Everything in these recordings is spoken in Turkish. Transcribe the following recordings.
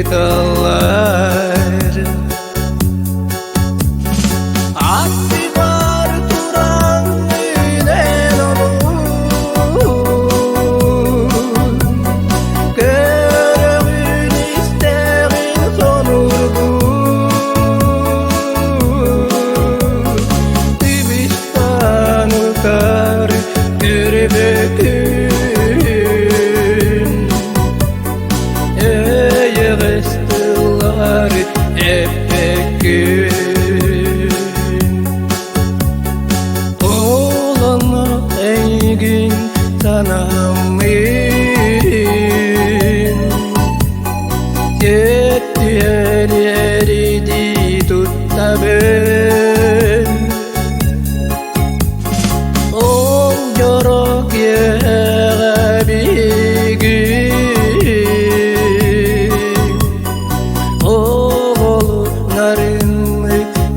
kıtalar. Aklı var duran günen olur, görevin isterin sonurgun. Dibistan ukar gürbekün, yığıştılar epek gün. Oğlanı engin tanamayın, yetti el eridi tuttabın. Ol yorok yeğe bir gün, oğulların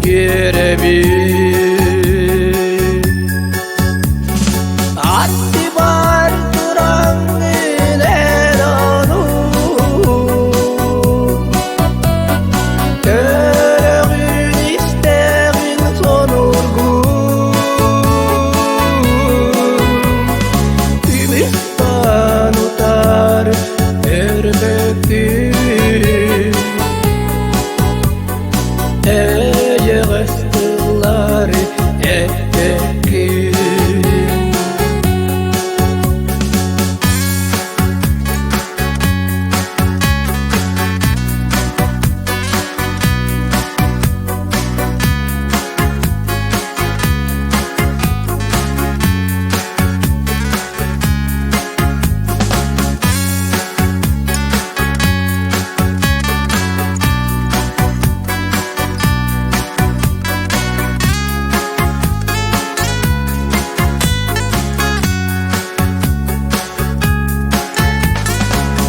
yere bir. Aklı var duran gülen olur, görevin isterin sonurgun. Dibistan utar erbekün, yığıştılar epek gün.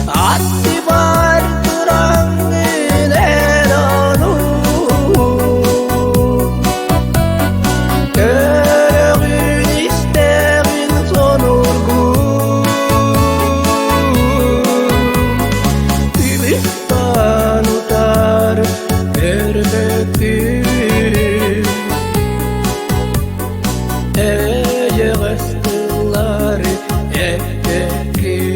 Aklı var duran gülen olur, görevin isterin sonurgun. Dibistan utar erbekün, yığıştılar epek gün.